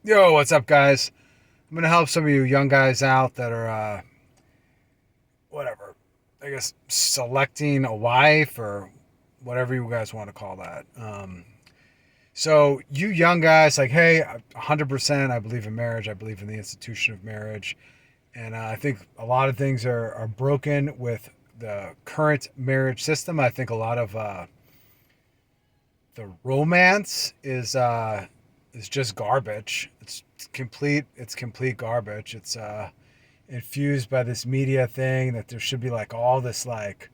Yo, what's up, guys? I'm gonna help some of you young guys out that are, whatever, I guess, selecting a wife or whatever you guys want to call that. So you young guys, like, hey, 100%, I believe in marriage. I believe in the institution of marriage, and I think a lot of things are broken with the current marriage system. I think a lot of the romance is just garbage. It's complete garbage. It's infused by this media thing that there should be like all this like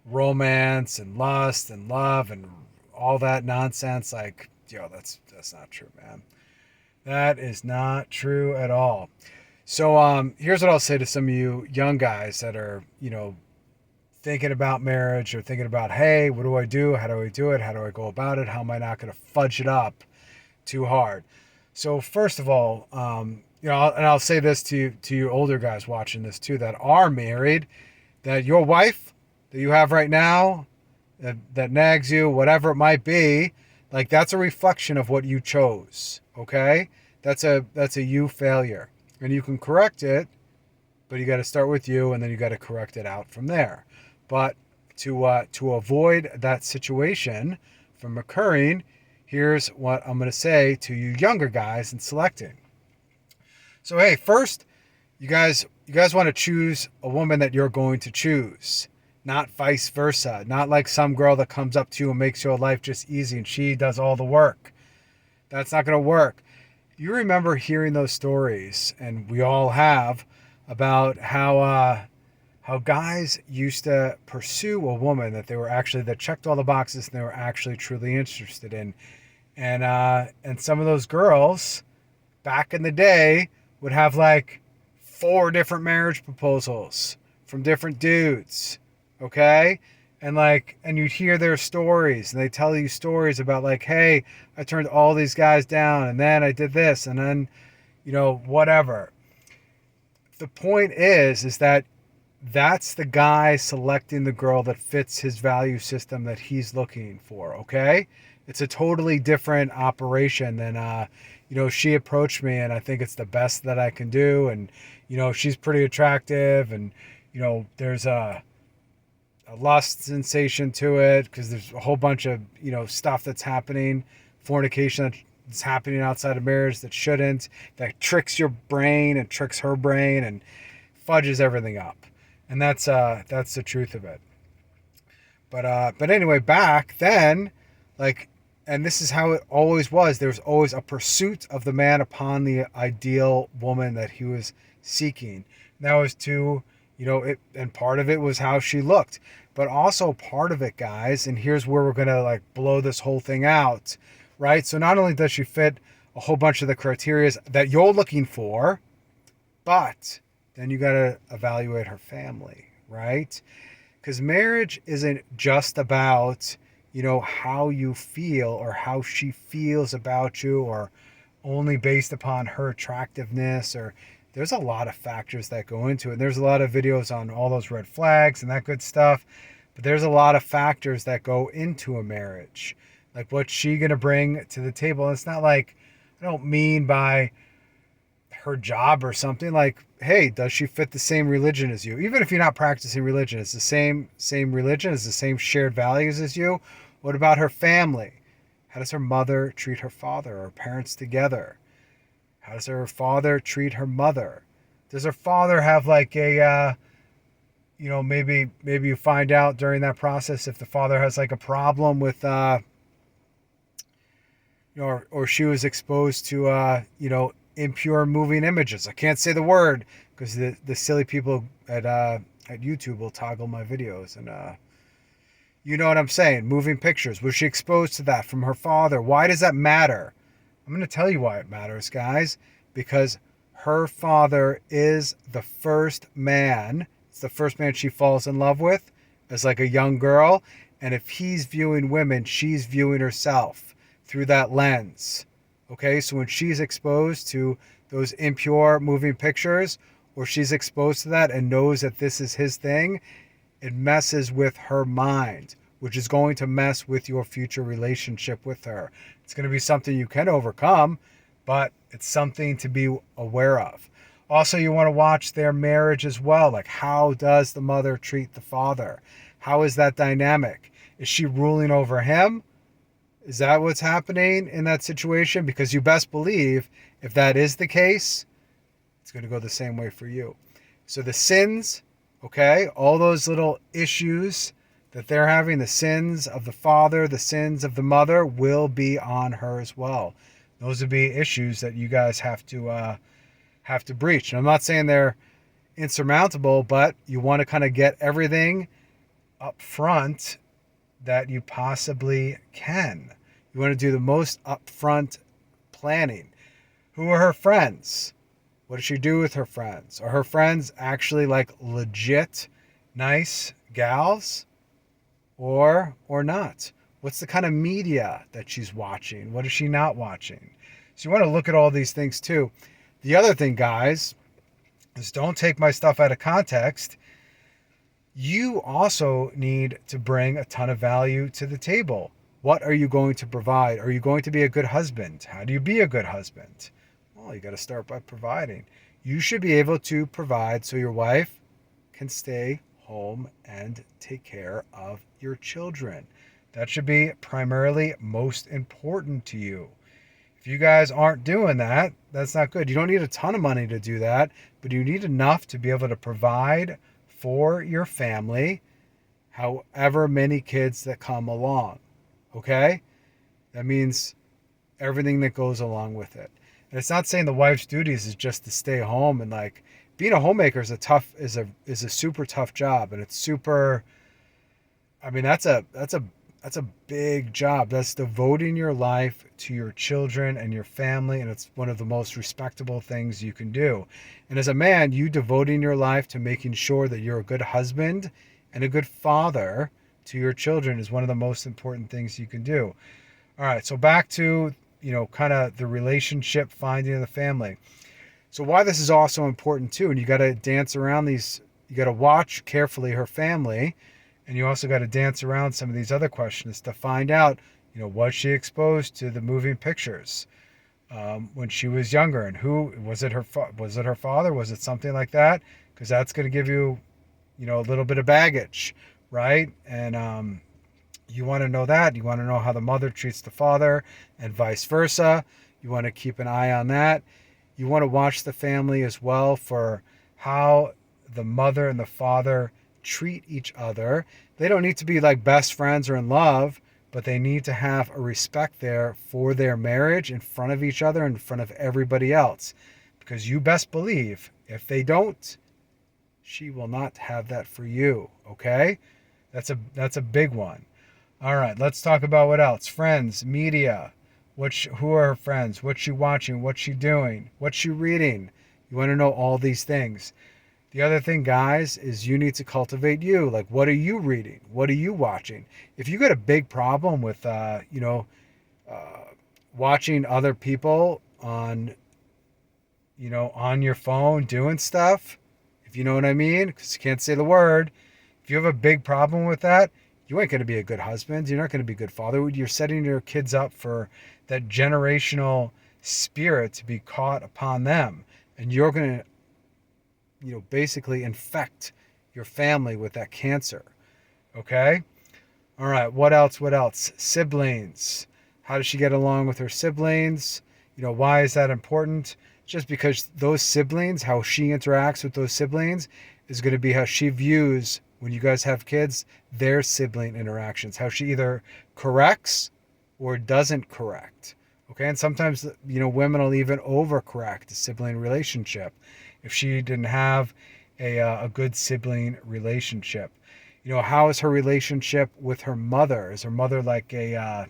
romance and lust and love and all that nonsense. Like, yo, that's not true, man. That is not true at all. So here's what I'll say to some of you young guys that are, thinking about marriage or thinking about, hey, what do I do? How do I do it? How do I go about it? How am I not going to fudge it up too hard? So first of all, and I'll say this to you older guys watching this too that are married, that your wife that you have right now, that nags you, whatever it might be, like that's a reflection of what you chose. Okay, that's a you failure, and you can correct it, but you got to start with you, and then you got to correct it out from there. But to avoid that situation from occurring, here's what I'm going to say to you younger guys in selecting. So hey, first, you guys want to choose a woman that you're going to choose, not vice versa. Not like some girl that comes up to you and makes your life just easy and she does all the work. That's not going to work. You remember hearing those stories, and we all have, about how guys used to pursue a woman that checked all the boxes and they were actually truly interested in, and some of those girls back in the day would have like four different marriage proposals from different dudes, okay? And you'd hear their stories, and they tell you stories about like, hey, I turned all these guys down, and then I did this, and then, whatever. The point is that that's the guy selecting the girl that fits his value system that he's looking for, okay? It's a totally different operation than she approached me and I think it's the best that I can do, and she's pretty attractive, and there's a lust sensation to it because there's a whole bunch of stuff that's happening, fornication that's happening outside of marriage that shouldn't, that tricks your brain and tricks her brain and fudges everything up. And that's the truth of it. But anyway, back then, like, and this is how it always was. There was always a pursuit of the man upon the ideal woman that he was seeking. And that was to, it, and part of it was how she looked, but also part of it, guys. And here's where we're gonna like blow this whole thing out, right? So not only does she fit a whole bunch of the criteria that you're looking for, but then you gotta evaluate her family, right? Because marriage isn't just about how you feel or how she feels about you, or only based upon her attractiveness, or there's a lot of factors that go into it. There's a lot of videos on all those red flags and that good stuff, but there's a lot of factors that go into a marriage, like what's she gonna bring to the table. And it's not like, I don't mean by her job or something, like, hey, does she fit the same religion as you? Even if you're not practicing religion, it's the same religion, it's the same shared values as you. What about her family? How does her mother treat her father, or parents together? How does her father treat her mother? Does her father have like a maybe you find out during that process if the father has like a problem with or she was exposed to impure moving images. I can't say the word because the silly people at YouTube will toggle my videos, and you know what I'm saying. Moving pictures. Was she exposed to that from her father? Why does that matter? I'm going to tell you why it matters, guys. Because her father is the first man. It's the first man she falls in love with as like a young girl. And if he's viewing women, she's viewing herself through that lens. Okay, so when she's exposed to those impure moving pictures, or she's exposed to that and knows that this is his thing, it messes with her mind, which is going to mess with your future relationship with her. It's going to be something you can overcome, but It's something to be aware of. Also, you want to watch their marriage as well. Like, how does the mother treat the father? How is that dynamic? Is she ruling over him? Is that what's happening in that situation? Because you best believe if that is the case, it's going to go the same way for you. So the sins, okay, all those little issues that they're having, the sins of the father, the sins of the mother, will be on her as well. Those would be issues that you guys have to breach. And I'm not saying they're insurmountable, but you want to kind of get everything up front that you possibly can. You want to do the most upfront planning. Who are her friends? What does she do with her friends? Are her friends actually like legit nice gals or not? What's the kind of media that she's watching? What is she not watching? So you want to look at all these things too. The other thing, guys, is don't take my stuff out of context. You also need to bring a ton of value to the table. What are you going to provide? Are you going to be a good husband? How do you be a good husband? Well, you got to start by providing. You should be able to provide so your wife can stay home and take care of your children. That should be primarily most important to you. If you guys aren't doing that, that's not good. You don't need a ton of money to do that, but you need enough to be able to provide for your family, however many kids that come along. Okay? That means everything that goes along with it. And it's not saying the wife's duties is just to stay home, and like being a homemaker is a super tough job, and it's super, I mean, that's a big job. That's devoting your life to your children and your family, and it's one of the most respectable things you can do. And as a man, you devoting your life to making sure that you're a good husband and a good father to your children is one of the most important things you can do. All right, so back to, kind of the relationship finding of the family. So why this is also important too, and you got to dance around these, you got to watch carefully her family, and you also got to dance around some of these other questions to find out, was she exposed to the moving pictures when she was younger, and who was it? Was it her father? Was it something like that? Because that's going to give you, a little bit of baggage, right? And you want to know that. You want to know how the mother treats the father, and vice versa. You want to keep an eye on that. You want to watch the family as well for how the mother and the father treat each other. They don't need to be like best friends or in love, but they need to have a respect there for their marriage in front of each other, in front of everybody else. Because you best believe if they don't, she will not have that for you. Okay? That's a big one. All right, let's talk about what else. Friends, media. Who are her friends? What's she watching? What's she doing? What's she reading? You want to know all these things. The other thing, guys, is you need to cultivate you. Like, what are you reading? What are you watching? If you got a big problem with, watching other people on, on your phone doing stuff, if you know what I mean, because you can't say the word. If you have a big problem with that, you ain't going to be a good husband. You're not going to be a good father. You're setting your kids up for that generational spirit to be caught upon them. And you're going to, basically infect your family with that cancer. Okay? All right, what else? Siblings. How does she get along with her siblings? Why is that important? Just because those siblings, how she interacts with those siblings is going to be how she views, when you guys have kids, their sibling interactions. How she either corrects or doesn't correct. Okay, and sometimes, women will even overcorrect a sibling relationship if she didn't have a good sibling relationship. How is her relationship with her mother? Is her mother like a,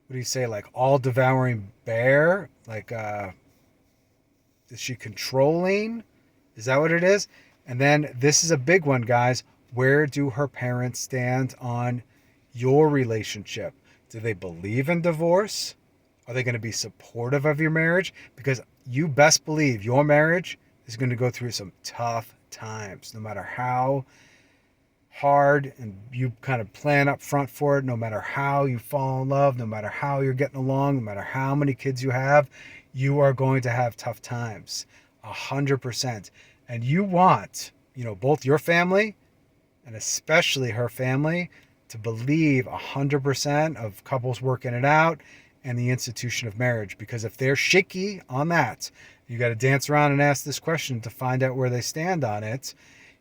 what do you say, like all-devouring bear? Like, is she controlling? Is that what it is? And then this is a big one, guys. Where do her parents stand on your relationship? Do they believe in divorce? Are they going to be supportive of your marriage? Because you best believe your marriage is going to go through some tough times, no matter how hard and you kind of plan up front for it, no matter how you fall in love, no matter how you're getting along, no matter how many kids you have, you are going to have tough times. 100%. And you want, both your family and especially her family to believe 100% of couples working it out and the institution of marriage. Because if they're shaky on that, you got to dance around and ask this question to find out where they stand on it.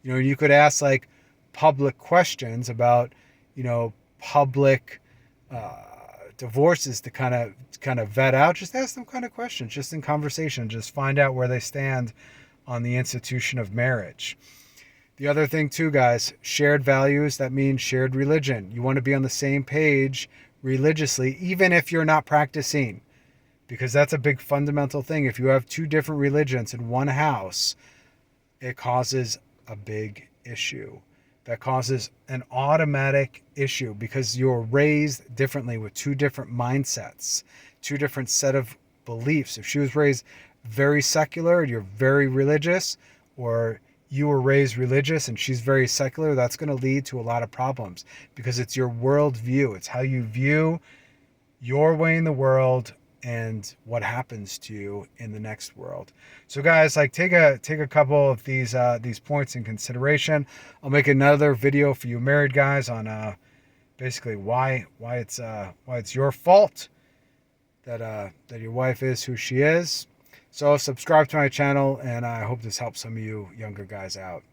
You could ask like public questions about, public divorces to kind of vet out. Just ask them kind of questions, just in conversation, just find out where they stand on the institution of marriage. The other thing too, guys, shared values, that means shared religion. You want to be on the same page religiously, even if you're not practicing, because that's a big fundamental thing. If you have two different religions in one house, it causes a big issue. That causes an automatic issue because you're raised differently with two different mindsets, two different set of beliefs. If she was raised very secular and you're very religious, or you were raised religious and she's very secular, that's going to lead to a lot of problems because it's your worldview. It's how you view your way in the world and what happens to you in the next world. So guys, like take a couple of these points in consideration. I'll make another video for you married guys on basically why it's your fault that your wife is who she is. So subscribe to my channel, and I hope this helps some of you younger guys out.